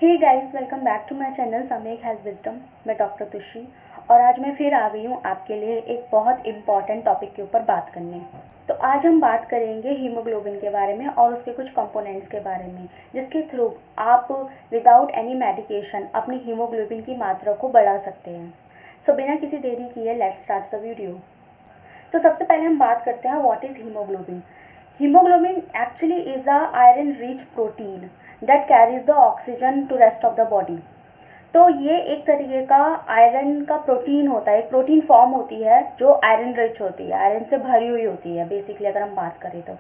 Hey guys, welcome back to my channel समेक health wisdom. मैं doctor Tushi और आज मैं फिर आ गई हूँ आपके लिए एक बहुत इम्पॉर्टेंट टॉपिक के ऊपर बात करने। तो आज हम बात करेंगे हीमोग्लोबिन के बारे में और उसके कुछ कंपोनेंट्स के बारे में, जिसके थ्रू आप विदाउट एनी मेडिकेशन अपनी हीमोग्लोबिन की मात्रा को बढ़ा सकते हैं। सो बिना किसी देरी किए लेट्स स्टार्ट द वीडियो। तो सबसे पहले हम बात करते हैं what is haemoglobin. Hemoglobin actually is a iron rich protein that carries the oxygen to rest of the body। तो ये एक तरीके का आयरन का प्रोटीन होता है, एक प्रोटीन फॉर्म होती है जो आयरन रिच होती है, आयरन से भरी हुई होती है बेसिकली अगर हम बात करें तो।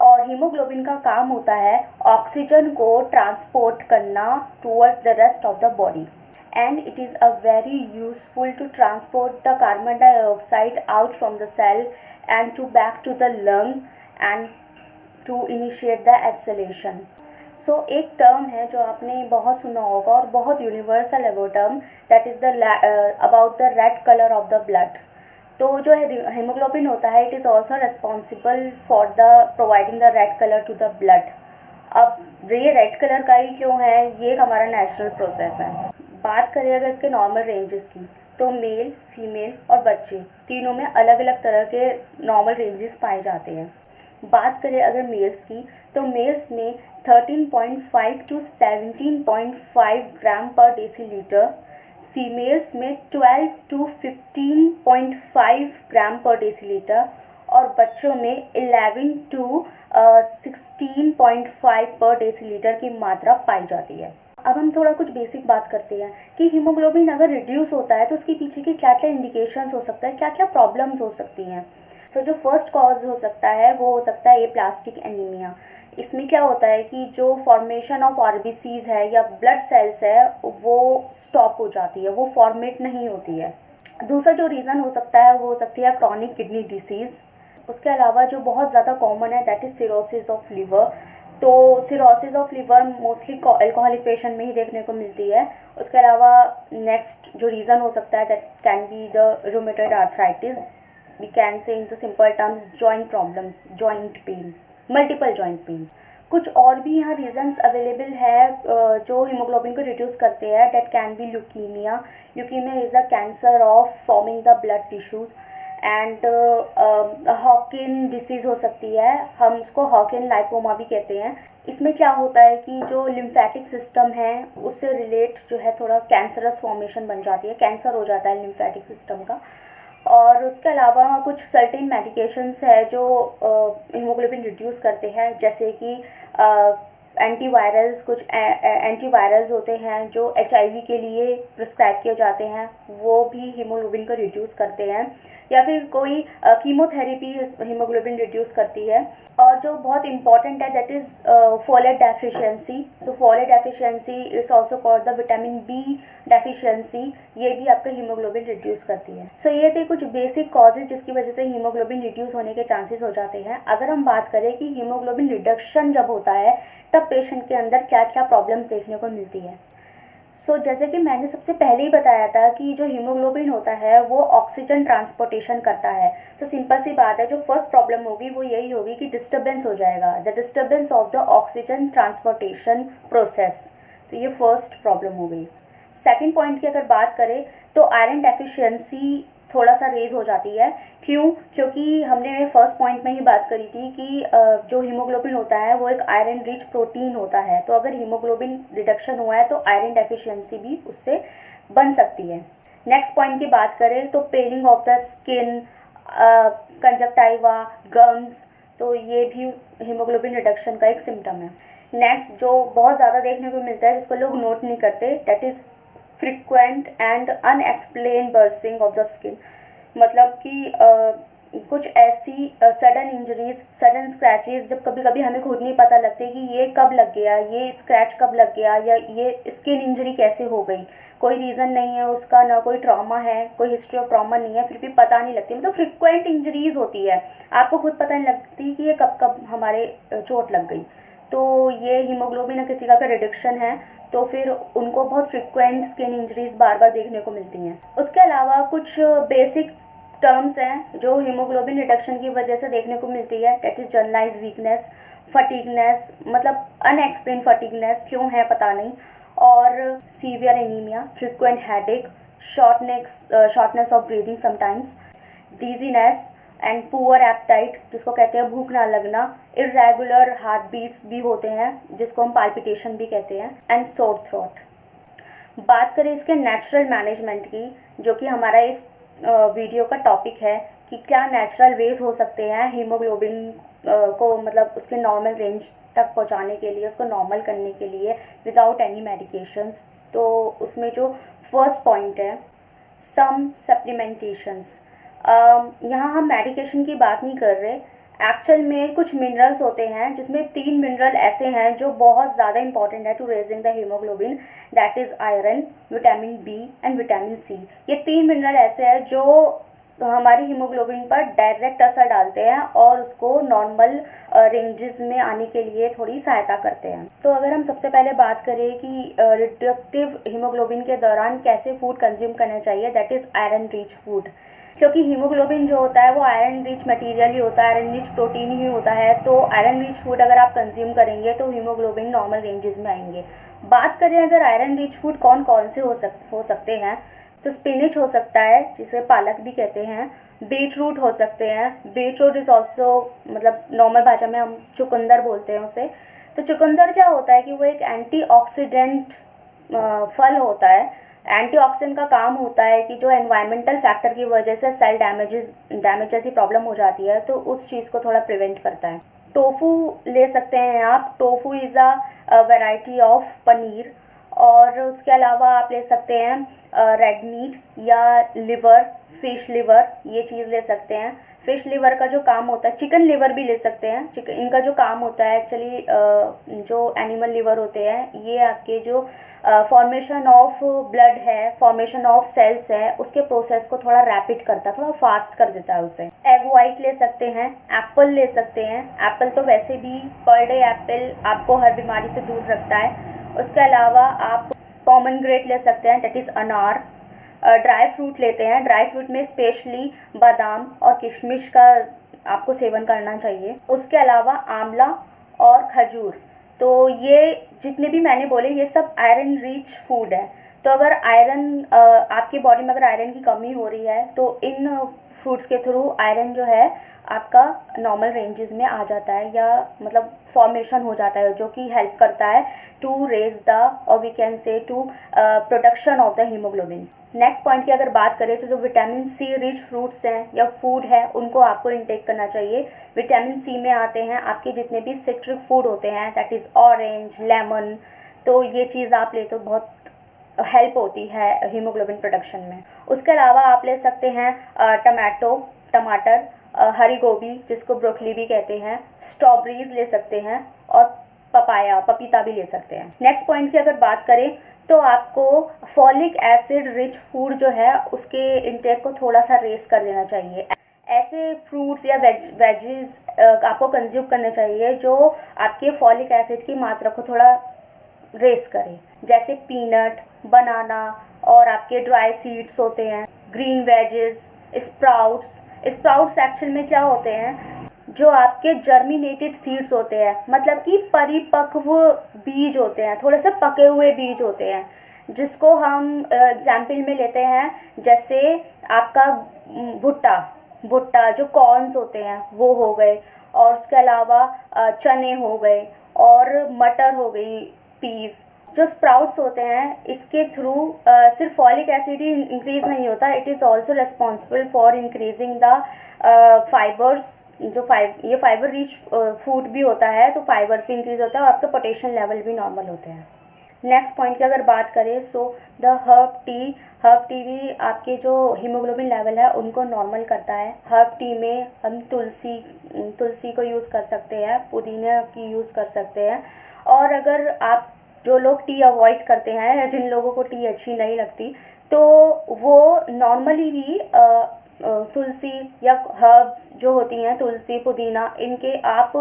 और हीमोग्लोबिन का काम होता है ऑक्सीजन को ट्रांसपोर्ट करना toward the rest of the body, and it is a very useful to transport the carbon dioxide out from the cell and to back to the lung and to initiate the exhalation। So एक term है जो आपने बहुत सुना होगा और बहुत universal है वो term, that is the about the red colour of the blood. तो जो हीमोग्लोबिन होता है it is also responsible for the providing the red colour to the blood. अब ये रेड कलर का ही क्यों है, ये हमारा नेचुरल प्रोसेस है। बात करें अगर इसके नॉर्मल रेंजेस की, तो मेल, फीमेल और बच्चे तीनों में अलग अलग तरह के नॉर्मल रेंजेस पाए जाते हैं। बात करें अगर मेल्स की, तो मेल्स में 13.5 to 17.5 ग्राम पर डेसीलीटर, फीमेल्स में 12 to 15.5 ग्राम पर डेसीलीटर और बच्चों में 11 to 16.5 पर डेसीलीटर की मात्रा पाई जाती है। अब हम थोड़ा कुछ बेसिक बात करते हैं कि हीमोग्लोबिन अगर रिड्यूस होता है तो उसके पीछे के क्या क्या इंडिकेशंस हो सकता है, क्या क्या प्रॉब्लम्स हो सकती हैं। सो जो फर्स्ट कॉज हो सकता है वो हो सकता है एप्लास्टिक एनीमिया। इसमें क्या होता है कि जो फॉर्मेशन ऑफ आरबीसीज है या ब्लड सेल्स है वो स्टॉप हो जाती है, वो फॉर्मेट नहीं होती है। दूसरा जो रीज़न हो सकता है वो हो सकती है क्रॉनिक किडनी डिसीज़। उसके अलावा जो बहुत ज़्यादा कॉमन है that is cirrhosis of liver. तो cirrhosis of liver mostly alcoholic patient में ही देखने को मिलती है। उसके अलावा नेक्स्ट जो रीज़न हो सकता है that can be the rheumatoid arthritis, we can say in the simple terms joint problems, joint pain, multiple joint pain. कुछ और भी यहाँ रीजंस अवेलेबल है जो हीमोग्लोबिन को रिड्यूस करते हैं, that can B leukaemia. Leukaemia is a cancer of forming the blood tissues and Hawking disease हो सकती है, हम उसको हॉकिन लाइपोमा भी कहते हैं। इसमें क्या होता है कि जो लिम्फेटिक सिस्टम है उससे रिलेट जो है थोड़ा कैंसरस फॉर्मेशन बन जाती है, कैंसर हो जाता है लिम्फेटिक सिस्टम का। और उसके अलावा कुछ सर्टेन मेडिकेशंस है जो हीमोग्लोबिन रिड्यूस करते हैं, जैसे कि एंटीवायरल्स, कुछ एंटीवायरल्स होते हैं जो HIV के लिए प्रिस्क्राइब किए जाते हैं, वो भी हीमोग्लोबिन को रिड्यूस करते हैं। या फिर कोई कीमोथेरेपी हीमोग्लोबिन रिड्यूस करती है। और जो बहुत इंपॉर्टेंट है that is folate deficiency. So folate deficiency is also called the vitamin B deficiency, ये भी आपका हीमोग्लोबिन रिड्यूस करती है। सो ये थे कुछ बेसिक कॉजेज जिसकी वजह से हीमोग्लोबिन रिड्यूस होने के चांसेस हो जाते हैं। अगर हम बात करें कि हीमोग्लोबिन रिडक्शन जब होता है तब पेशेंट के अंदर क्या क्या प्रॉब्लम्स देखने को मिलती है। सो जैसे कि मैंने सबसे पहले ही बताया था कि जो हीमोग्लोबिन होता है वो ऑक्सीजन ट्रांसपोर्टेशन करता है। तो सिंपल सी बात है, जो फर्स्ट प्रॉब्लम होगी वो यही होगी कि डिस्टर्बेंस हो जाएगा, the disturbance of the oxygen transportation process. तो ये फर्स्ट प्रॉब्लम हो गई। सेकेंड पॉइंट की अगर बात करें तो आयरन डेफिशिएंसी थोड़ा सा रेज हो जाती है। क्यों? क्योंकि हमने फर्स्ट पॉइंट में ही बात करी थी कि जो हीमोग्लोबिन होता है वो एक आयरन रिच प्रोटीन होता है। तो अगर हीमोग्लोबिन रिडक्शन हुआ है तो आयरन डेफिशिएंसी भी उससे बन सकती है। नेक्स्ट पॉइंट की बात करें तो paling of the skin, conjunctiva, gums, तो ये भी हीमोग्लोबिन रिडक्शन का एक सिम्टम है। नेक्स्ट जो बहुत ज़्यादा देखने को मिलता है जिसको लोग नोट नहीं करते, that is frequent and unexplained bruising of the skin. मतलब कि कुछ ऐसी सडन इंजरीज, सडन स्क्रैचेस जब कभी कभी हमें खुद नहीं पता लगते कि ये कब लग गया, ये स्क्रैच कब लग गया या ये स्किन इंजरी कैसे हो गई। कोई रीज़न नहीं है उसका, ना कोई ट्रॉमा है, कोई हिस्ट्री ऑफ ट्रॉमा नहीं है, फिर भी पता नहीं लगती। मतलब फ्रिक्वेंट इंजरीज होती है, आपको खुद पता नहीं लगती कि ये कब कब हमारे चोट लग गई। तो ये हीमोग्लोबिन किसी का रिडक्शन है तो फिर उनको बहुत फ्रिक्वेंट स्किन इंजरीज बार बार देखने को मिलती हैं। उसके अलावा कुछ बेसिक टर्म्स हैं जो हीमोग्लोबिन रिडक्शन की वजह से देखने को मिलती है, that is generalize weakness, fatigueness, मतलब अनएक्सप्लेन फटीगनेस, क्यों है पता नहीं, और severe anaemia, frequent headache, shortness of breathing sometimes, dizziness and poor appetite जिसको कहते हैं भूख ना लगना, इरेगुलर हार्ट बीट्स भी होते हैं जिसको हम पाल्पिटेशन भी कहते हैं, एंड सोर थ्रोट। बात करें इसके नेचुरल मैनेजमेंट की, जो कि हमारा इस वीडियो का टॉपिक है कि क्या नेचुरल वेज हो सकते हैं हीमोग्लोबिन को मतलब उसके नॉर्मल रेंज तक पहुंचाने के लिए, उसको नॉर्मल करने के लिए विदाउट एनी मेडिकेशंस। तो उसमें जो फर्स्ट पॉइंट है सम सप्लीमेंटेशंस। यहाँ हम मेडिकेशन की बात नहीं कर रहे, एक्चुअल में कुछ मिनरल्स होते हैं जिसमें 3 मिनरल ऐसे हैं जो बहुत ज़्यादा इंपॉर्टेंट है to raising the haemoglobin, that is iron, vitamin B and vitamin C. ये 3 मिनरल ऐसे हैं जो हमारी हीमोग्लोबिन पर डायरेक्ट असर डालते हैं और उसको नॉर्मल रेंजेस में आने के लिए थोड़ी सहायता करते हैं। तो अगर हम सबसे पहले बात करें कि रिडक्टिव हीमोग्लोबिन के दौरान कैसे फूड कंज्यूम करना चाहिए, that is iron rich food. क्योंकि हीमोग्लोबिन जो होता है वो आयरन रिच मटेरियल ही होता है, आयरन रिच प्रोटीन ही होता है। तो आयरन रिच फूड अगर आप कंज्यूम करेंगे तो हीमोग्लोबिन नॉर्मल रेंजेस में आएंगे। बात करें अगर आयरन रिच फूड कौन कौन से हो सकते हैं, तो स्पिनिच हो सकता है जिसे पालक भी कहते हैं, बीट रूट हो सकते हैं, बीट रूट इज़ ऑल्सो मतलब नॉर्मल भाषा में हम चुकंदर बोलते हैं उसे। तो चुकंदर क्या होता है कि वो एक एंटीऑक्सीडेंट फल होता है। एंटीऑक्सीडेंट का काम होता है कि जो एनवायरमेंटल फैक्टर की वजह से सेल डैमेज जैसी प्रॉब्लम हो जाती है तो उस चीज़ को थोड़ा प्रिवेंट करता है। टोफू ले सकते हैं आप, tofu is a variety of paneer. और उसके अलावा आप ले सकते हैं रेड मीट या लिवर, फिश लिवर, ये चीज़ ले सकते हैं। फिश लिवर का जो काम होता है, चिकन लिवर भी ले सकते हैं। इनका जो काम होता है एक्चुअली जो एनिमल लिवर होते हैं ये आपके जो फॉर्मेशन ऑफ ब्लड है, फॉर्मेशन ऑफ सेल्स है, उसके प्रोसेस को थोड़ा रैपिड करता है, थोड़ा फास्ट कर देता है उसे। एग वाइट ले सकते हैं, एप्पल ले सकते हैं। एप्पल तो वैसे भी पर डे एप्पल आपको हर बीमारी से दूर रखता है। उसके अलावा आप पोमेग्रेनेट ले सकते हैं, दैट इज़ अनार। ड्राई फ्रूट लेते हैं, ड्राई फ्रूट में स्पेशली बादाम और किशमिश का आपको सेवन करना चाहिए। उसके अलावा आंवला और खजूर, तो ये जितने भी मैंने बोले ये सब आयरन रिच फूड है। तो अगर आयरन आपकी बॉडी में अगर आयरन की कमी हो रही है तो इन फ्रूट्स के थ्रू आयरन जो है आपका नॉर्मल रेंजेस में आ जाता है या मतलब फॉर्मेशन हो जाता है, जो कि हेल्प करता है टू रेज द और we can say to production of the haemoglobin. Next point की अगर बात करें तो जो विटामिन सी रिच फ्रूट्स हैं या फूड है उनको आपको इनटेक करना चाहिए। विटामिन सी में आते हैं आपके जितने भी सिट्रिक फूड होते हैं, दैट इज़ ऑरेंज, लेमन। तो ये चीज़ आप ले तो बहुत हेल्प होती है हीमोग्लोबिन प्रोडक्शन में। उसके अलावा आप ले सकते हैं टमाटर, हरी गोभी जिसको ब्रोकली भी कहते हैं, स्ट्रॉबेरीज ले सकते हैं और पपीता भी ले सकते हैं। नेक्स्ट पॉइंट की अगर बात करें तो आपको फॉलिक एसिड रिच फूड जो है उसके इंटेक को थोड़ा सा रेस कर देना चाहिए। ऐसे फ्रूट्स या वेजीज आपको कंज्यूम करने चाहिए जो आपके फॉलिक एसिड की मात्रा को थोड़ा रेस करें, जैसे पीनट, बनाना और आपके ड्राई सीड्स होते हैं, green wages, sprouts. Sprouts actual में क्या होते हैं, जो आपके जर्मिनेटेड सीड्स होते हैं, मतलब कि परिपक्व बीज होते हैं, थोड़े से पके हुए बीज होते हैं, जिसको हम एग्जाम्पल में लेते हैं जैसे आपका भुट्टा जो कॉर्न्स होते हैं वो हो गए, और उसके अलावा चने हो गए और मटर हो गई, पीस। जो स्प्राउट्स होते हैं इसके थ्रू सिर्फ फॉलिक एसिड ही इंक्रीज नहीं होता, it is also responsible for increasing the fibres. ये फाइबर रिच फूड भी होता है तो फाइबर्स भी इंक्रीज होता है और आपके पोटेशियम लेवल भी नॉर्मल होते हैं। नेक्स्ट पॉइंट की अगर बात करें सो द हर्ब टी भी आपके जो हीमोग्लोबिन लेवल है उनको नॉर्मल करता है। हर्ब टी में हम तुलसी को यूज़ कर सकते हैं, पुदीना की यूज़ कर सकते हैं। और अगर आप जो लोग टी अवॉइड करते हैं या जिन लोगों को टी अच्छी नहीं लगती तो वो नॉर्मली भी तुलसी या हर्ब्स जो होती हैं, तुलसी, पुदीना, इनके आप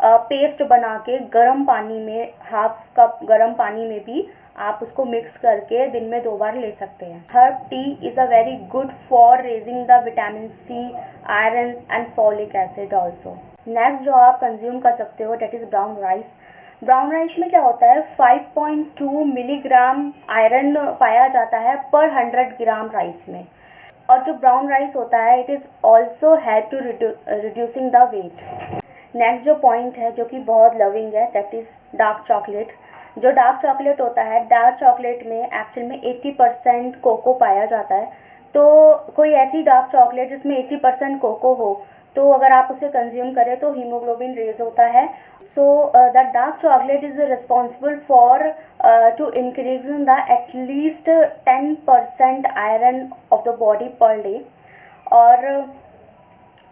पेस्ट बना के गर्म पानी में, हाफ कप गर्म पानी में भी आप उसको मिक्स करके दिन में 2 बार ले सकते हैं। Herb tea is a very good for raising the vitamin C, iron and folic acid also. Next जो आप कंज्यूम कर सकते हो that is brown rice. Brown rice में क्या होता है, 5.2 मिलीग्राम आयरन पाया जाता है पर 100 ग्राम राइस में। और जो ब्राउन राइस होता है it is also help to reducing the weight. Next जो पॉइंट है जो कि बहुत लविंग है, दैट इज़ डार्क चॉकलेट। जो डार्क चॉकलेट होता है, डार्क चॉकलेट में एक्चुअल में 80% कोको पाया जाता है। तो कोई ऐसी डार्क चॉकलेट जिसमें 80% कोको हो, तो अगर आप उसे कंज्यूम करें तो हीमोग्लोबिन रेज होता है। So the dark chocolate is responsible for to increase the at least 10% iron of the body per day. और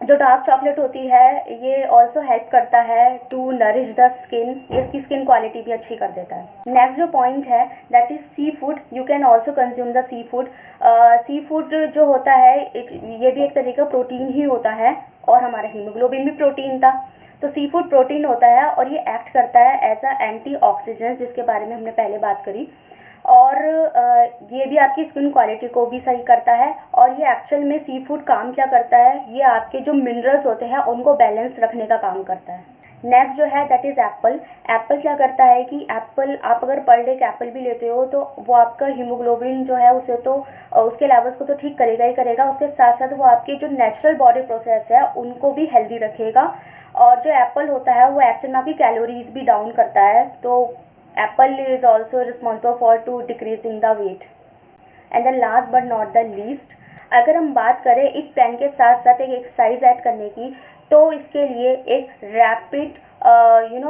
जो डार्क चॉकलेट होती है ये ऑल्सो हेल्प करता है टू नरिश द स्किन, ये इसकी स्किन क्वालिटी भी अच्छी कर देता है। नेक्स्ट जो पॉइंट है that is seafood. You can also consume the seafood. Seafood जो होता है ये भी एक तरीके का प्रोटीन ही होता है, और हमारा हीमोग्लोबिन भी प्रोटीन था। तो सी फूड प्रोटीन होता है और ये एक्ट करता है एज अ एंटीऑक्सीडेंट, जिसके बारे में हमने पहले बात करी। और ये भी आपकी स्किन क्वालिटी को भी सही करता है। और ये एक्चुअल में सी फूड काम क्या करता है, ये आपके जो मिनरल्स होते हैं उनको बैलेंस रखने का काम करता है। नेक्स्ट जो है दैट इज़ एप्पल। एप्पल क्या करता है कि एप्पल आप अगर पर डे एक एप्पल भी लेते हो तो वो आपका हीमोग्लोबिन जो है उसे तो उसके लेवल्स को तो ठीक करेगा ही करेगा, उसके साथ साथ वो आपके जो नेचुरल बॉडी प्रोसेस है उनको भी हेल्दी रखेगा। और जो एप्पल होता है वो एक्चुअल में आपकी कैलोरीज भी डाउन करता है। तो apple is also responsible for to decreasing the weight. And the last but not the least, अगर हम बात करें इस प्लान के साथ साथ एक एक्सरसाइज ऐड करने की, तो इसके लिए एक rapid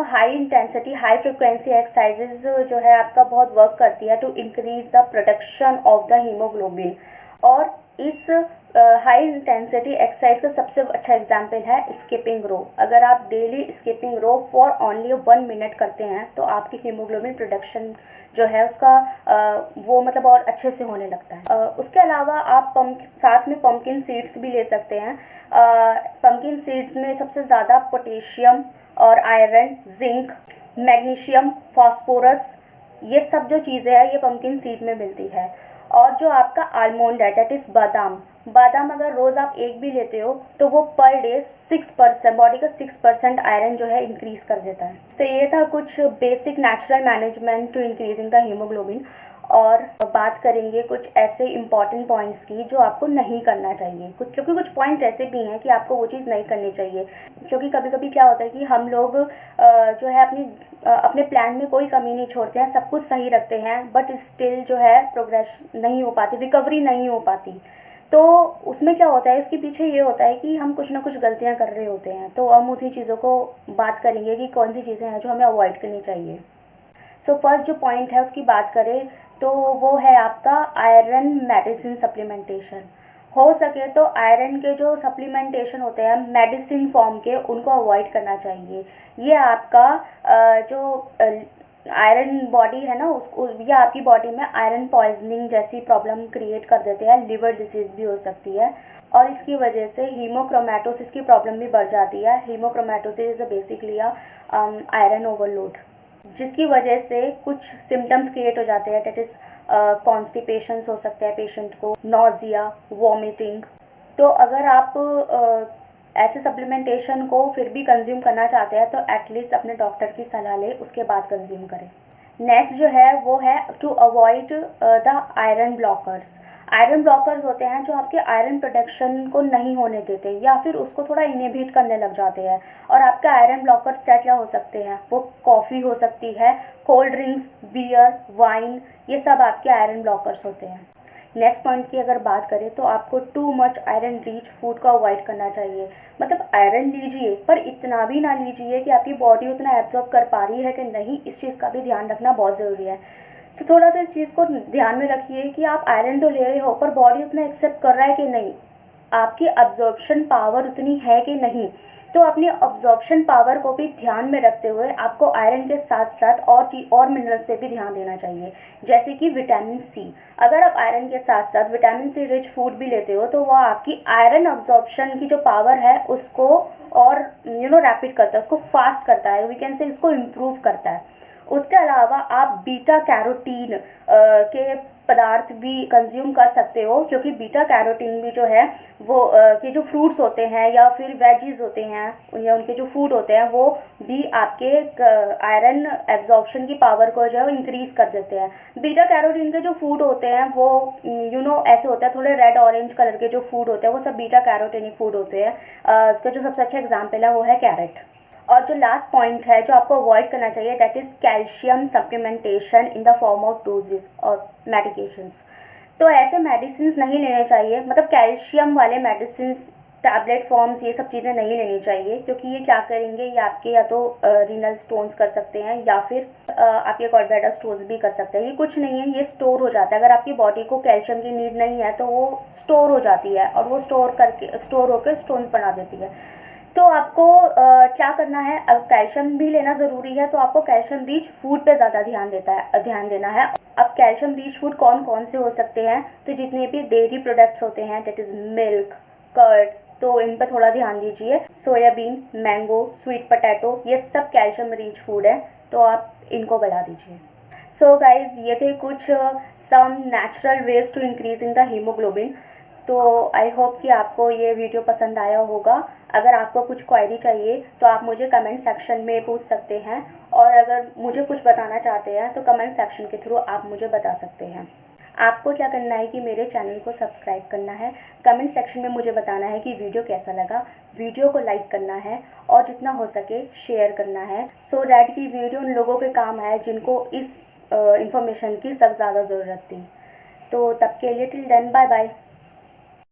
high intensity high frequency exercises जो है आपका बहुत वर्क करती है to increase the production of the haemoglobin. और इस हाई इंटेंसिटी एक्सरसाइज का सबसे अच्छा एग्जाम्पल है स्किपिंग रो। अगर आप daily skipping rope for only 1 minute करते हैं तो आपकी हीमोग्लोबिन प्रोडक्शन जो है उसका वो मतलब और अच्छे से होने लगता है। उसके अलावा आप साथ में पम्पकिन सीड्स भी ले सकते हैं। पम्पकिन सीड्स में सबसे ज़्यादा पोटेशियम और आयरन, जिंक, मैग्नीशियम, फास्फोरस, ये सब जो चीज़ें हैं ये पम्पकिन सीड में मिलती है। और जो आपका आलमंड है दैट इज़ बादाम अगर रोज़ आप एक भी लेते हो तो वो पर डे 6% बॉडी का 6% आयरन जो है इंक्रीज कर देता है। तो ये था कुछ basic natural management to increasing the haemoglobin. और बात करेंगे कुछ ऐसे इंपॉर्टेंट पॉइंट्स की जो आपको नहीं करना चाहिए, क्योंकि कुछ पॉइंट ऐसे भी हैं कि आपको वो चीज़ नहीं करनी चाहिए। क्योंकि कभी कभी क्या होता है कि हम लोग जो है अपने प्लान में कोई कमी नहीं छोड़ते हैं, सब कुछ सही रखते हैं, बट स्टिल जो है प्रोग्रेस नहीं हो पाती, रिकवरी नहीं हो पाती। तो उसमें क्या होता है, इसके पीछे ये होता है कि हम कुछ ना कुछ गलतियाँ कर रहे होते हैं। तो हम उसी चीज़ों को बात करेंगे कि कौन सी चीज़ें हैं जो हमें अवॉइड करनी चाहिए। सो फर्स्ट जो पॉइंट है उसकी बात करें तो वो है आपका आयरन मेडिसिन सप्लीमेंटेशन। हो सके तो आयरन के जो सप्लीमेंटेशन होते हैं मेडिसिन फॉर्म के, उनको अवॉइड करना चाहिए। ये आपका जो आयरन बॉडी है ना उसको, ये आपकी बॉडी में आयरन पॉइजनिंग जैसी प्रॉब्लम क्रिएट कर देते हैं, लिवर डिसीज़ भी हो सकती है। और इसकी वजह से हीमोक्रोमैटोसिस की प्रॉब्लम भी बढ़ जाती है। हीमोक्रोमैटोसिस इज बेसिकली आयरन ओवरलोड, जिसकी वजह से कुछ सिम्टम्स क्रिएट हो जाते हैं। डेट इज़ कॉन्स्टिपेशंस हो सकते हैं पेशेंट को, नॉजिया, वॉमिटिंग। तो अगर आप ऐसे सप्लीमेंटेशन को फिर भी कंज्यूम करना चाहते हैं तो एटलीस्ट अपने डॉक्टर की सलाह लें, उसके बाद कंज्यूम करें। नेक्स्ट जो है वो है to avoid the iron blockers. Iron blockers होते हैं जो आपके आयरन प्रोडक्शन को नहीं होने देते या फिर उसको थोड़ा इनहिबिट करने लग जाते हैं। और आपके आयरन ब्लॉकर्स क्या हो सकते हैं, वो कॉफ़ी हो सकती है, कोल्ड ड्रिंक्स, बियर, वाइन, ये सब आपके आयरन ब्लॉकर्स होते हैं। नेक्स्ट पॉइंट की अगर बात करें तो आपको too much iron rich food को अवॉइड करना चाहिए। मतलब आयरन लीजिए पर इतना भी ना लीजिए कि आपकी बॉडी उतना एब्जॉर्ब कर पा रही है कि नहीं, इस चीज़ का भी ध्यान रखना बहुत ज़रूरी है। तो थोड़ा सा इस चीज़ को ध्यान में रखिए कि आप आयरन तो ले रहे हो पर बॉडी उतना एक्सेप्ट कर रहा है कि नहीं, आपकी अब्जॉर्प्शन पावर उतनी है कि नहीं। तो अपनी अब्जॉर्प्शन पावर को भी ध्यान में रखते हुए आपको आयरन के साथ साथ और मिनरल्स पे भी ध्यान देना चाहिए, जैसे कि विटामिन सी। अगर आप आयरन के साथ साथ विटामिन सी रिच फूड भी लेते हो तो वह आपकी आयरन अब्जॉर्प्शन की जो पावर है उसको और रैपिड करता है, उसको फास्ट करता है, वी कैन से इसको इम्प्रूव करता है। उसके अलावा आप बीटा कैरोटीन के पदार्थ भी कंज्यूम कर सकते हो, क्योंकि बीटा कैरोटीन भी जो है वो के जो फ्रूट्स होते हैं या फिर वेजीज होते हैं या उनके जो फूड होते हैं वो भी आपके आयरन एब्जॉर्प्शन की पावर को जो है इंक्रीज कर देते हैं। बीटा कैरोटीन के जो फूड होते हैं वो ऐसे होते हैं, थोड़े रेड ऑरेंज कलर के जो फूड होते हैं वो सब बीटा कैरोटीनिक फूड होते हैं। उसका जो सबसे अच्छा एग्जाम्पल है वो है कैरेट। और जो लास्ट पॉइंट है जो आपको अवॉइड करना चाहिए, that is calcium supplementation in the form of doses और मेडिकेशंस। तो ऐसे मेडिसिन नहीं लेने चाहिए, मतलब कैल्शियम वाले मेडिसिन, टैबलेट फॉर्म्स, ये सब चीज़ें नहीं लेनी चाहिए, क्योंकि ये क्या करेंगे, ये आपके या तो रीनल स्टोन्स कर सकते हैं या फिर आपके गॉलब्लैडर स्टोन्स भी कर सकते हैं। ये कुछ नहीं है, ये स्टोर हो जाता है। अगर आपकी बॉडी को कैल्शियम की नीड नहीं है तो वो स्टोर हो जाती है और वो स्टोर होकर स्टोन्स बना देती है। तो आपको क्या करना है, अब कैल्शियम भी लेना ज़रूरी है तो आपको कैल्शियम रिच फूड पे ज़्यादा ध्यान देना है। अब कैल्शियम रिच फूड कौन कौन से हो सकते हैं, तो जितने भी डेयरी प्रोडक्ट्स होते हैं, दैट इज़ मिल्क, कर्ड, तो इन पर थोड़ा ध्यान दीजिए। सोयाबीन, मैंगो, स्वीट पोटैटो, ये सब कैल्शियम रिच फूड है, तो आप इनको बढ़ा दीजिए। सो गाइज, ये थे कुछ some natural ways to increasing the haemoglobin. तो आई होप कि आपको ये वीडियो पसंद आया होगा। अगर आपको कुछ क्वेरी चाहिए तो आप मुझे कमेंट सेक्शन में पूछ सकते हैं, और अगर मुझे कुछ बताना चाहते हैं तो कमेंट सेक्शन के थ्रू आप मुझे बता सकते हैं। आपको क्या करना है कि मेरे चैनल को सब्सक्राइब करना है, कमेंट सेक्शन में मुझे बताना है कि वीडियो कैसा लगा, वीडियो को लाइक करना है और जितना हो सके शेयर करना है, सो डैट कि वीडियो उन लोगों के काम आए जिनको इस इंफॉर्मेशन की सख्त ज़्यादा ज़रूरत थी। तो तब के लिए टिल देन बाय बाय।